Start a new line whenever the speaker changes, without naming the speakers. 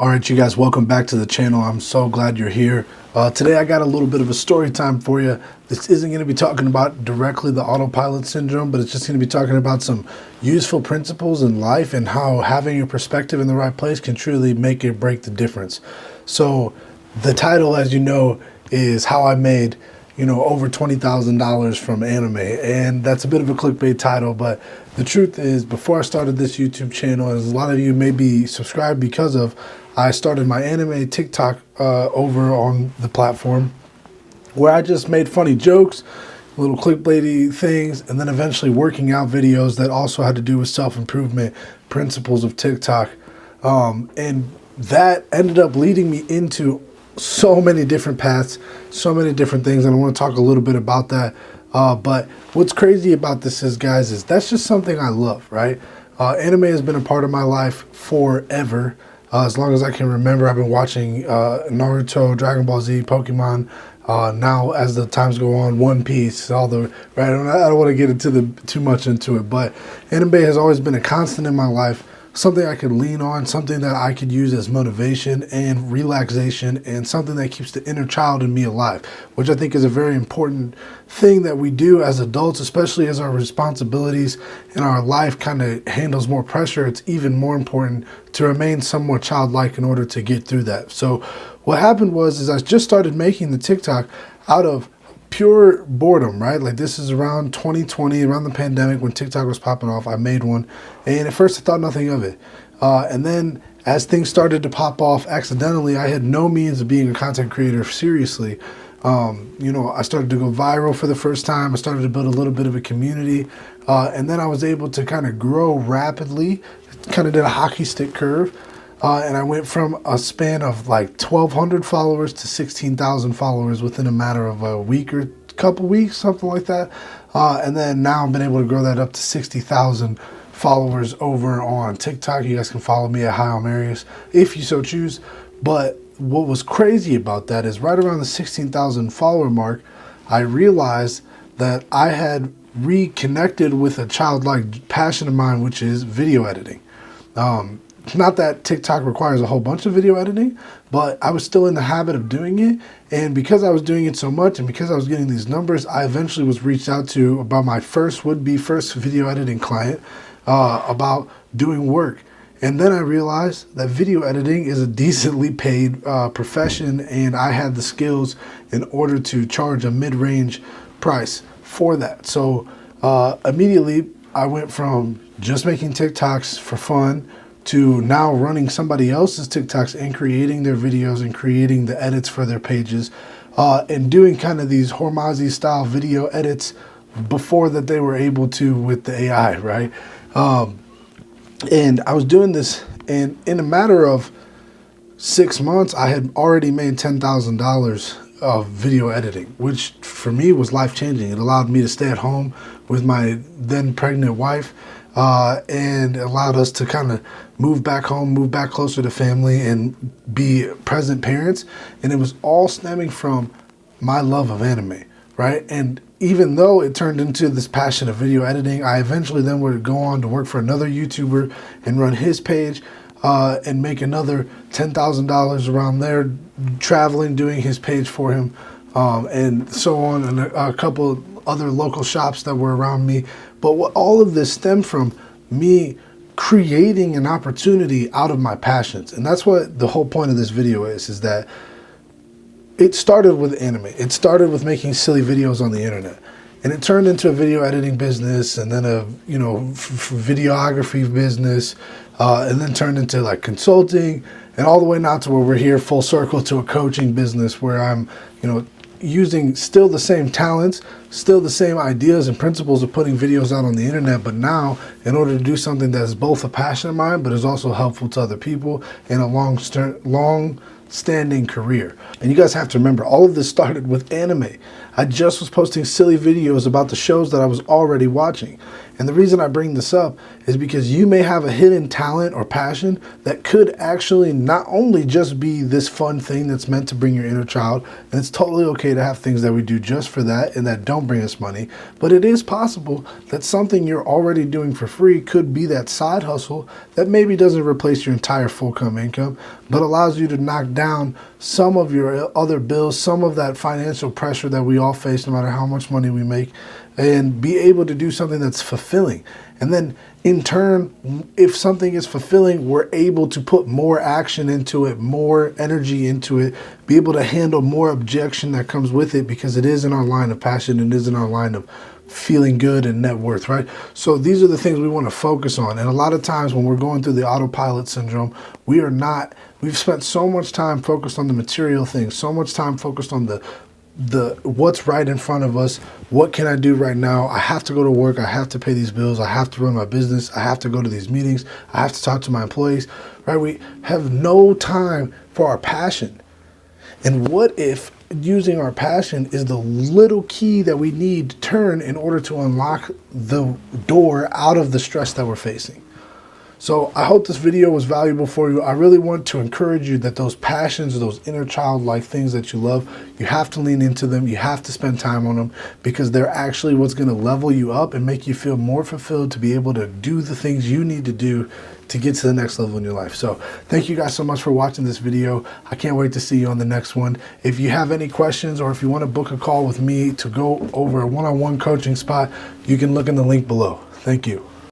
All right, you guys, welcome back to the channel. I'm so glad you're here. Today I got a little bit of a story time for you. This isn't going to be talking about directly the autopilot syndrome, but it's just going to be talking about some useful principles in life and how having your perspective in the right place can truly make or break the difference. So the title, as you know, is how I made over $20,000 from anime. And that's a bit of a clickbait title, but the truth is, before I started this YouTube channel, as a lot of you may be subscribed because of, I started my anime TikTok over on the platform where I just made funny jokes, little clickbaity things, and then eventually working out videos that also had to do with self-improvement principles of TikTok. And that ended up leading me into so many different paths, so many different things, and I want to talk a little bit about that. But what's crazy about this is, guys, is that's just something I love, right? Anime has been a part of my life forever. As long as I can remember, I've been watching Naruto, Dragon Ball Z, Pokemon. Now, as the times go on, One Piece, all the right. I don't want to get into too much into it, but anime has always been a constant in my life. Something I could lean on, something that I could use as motivation and relaxation, and something that keeps the inner child in me alive, which I think is a very important thing that we do as adults, especially as our responsibilities in our life kind of handles more pressure. It's even more important to remain somewhat childlike in order to get through that. So what happened was I just started making the TikTok out of pure boredom, right? Like, this is around 2020, around the pandemic when TikTok was popping off. I made one, and at first I thought nothing of it. And then as things started to pop off accidentally, I had no means of being a content creator seriously. I started to go viral for the first time. I started to build a little bit of a community. And then I was able to kind of grow rapidly, kind of did a hockey stick curve. And I went from a span of like 1,200 followers to 16,000 followers within a matter of a week or couple weeks, something like that. And then now I've been able to grow that up to 60,000 followers over on TikTok. You guys can follow me at HiAmarius if you so choose. But what was crazy about that is right around the 16,000 follower mark, I realized that I had reconnected with a childlike passion of mine, which is video editing. Not that TikTok requires a whole bunch of video editing, but I was still in the habit of doing it. And because I was doing it so much and because I was getting these numbers, I eventually was reached out to about my would-be first video editing client about doing work. And then I realized that video editing is a decently paid profession, and I had the skills in order to charge a mid-range price for that. So immediately I went from just making TikToks for fun to now running somebody else's TikToks and creating their videos and creating the edits for their pages, and doing kind of these Hormazi style video edits before that they were able to with the AI, right? And I was doing this, and in a matter of 6 months, I had already made $10,000 of video editing, which for me was life-changing. It allowed me to stay at home with my then pregnant wife, and allowed us to kind of move back home, move back closer to family, and be present parents. And it was all stemming from my love of anime, right? And even though it turned into this passion of video editing, I eventually then would go on to work for another YouTuber and run his page, and make another $10,000 around there, traveling, doing his page for him, and so on, and a couple other local shops that were around me. But what all of this stemmed from me creating an opportunity out of my passions. And that's what the whole point of this video is that it started with anime. It started with making silly videos on the internet, and it turned into a video editing business, and then a videography business, and then turned into like consulting, and all the way now to where we're here full circle to a coaching business where I'm using still the same talents, still the same ideas and principles of putting videos out on the internet, but now in order to do something that is both a passion of mine but is also helpful to other people in a long-standing career. And you guys have to remember, all of this started with anime. I just was posting silly videos about the shows that I was already watching. And the reason I bring this up is because you may have a hidden talent or passion that could actually not only just be this fun thing that's meant to bring your inner child, and it's totally okay to have things that we do just for that and that don't bring us money, but it is possible that something you're already doing for free could be that side hustle that maybe doesn't replace your entire full-time income, but allows you to knock down some of your other bills, some of that financial pressure that we all face no matter how much money we make, and be able to do something that's fulfilling. And then in turn, if something is fulfilling, we're able to put more action into it, more energy into it, be able to handle more objection that comes with it because it is in our line of passion and is in our line of feeling good and net worth, right? So these are the things we want to focus on. And a lot of times when we're going through the autopilot syndrome, we've spent so much time focused on the material things, so much time focused on the what's right in front of us. What can I do right now? I have to go to work. I have to pay these bills. I have to run my business. I have to go to these meetings. I have to talk to my employees, right? We have no time for our passion. And what if using our passion is the little key that we need to turn in order to unlock the door out of the stress that we're facing? So I hope this video was valuable for you. I really want to encourage you that those passions, those inner childlike things that you love, you have to lean into them. You have to spend time on them because they're actually what's going to level you up and make you feel more fulfilled to be able to do the things you need to do to get to the next level in your life. So thank you guys so much for watching this video. I can't wait to see you on the next one. If you have any questions or if you want to book a call with me to go over a one-on-one coaching spot, you can look in the link below. Thank you.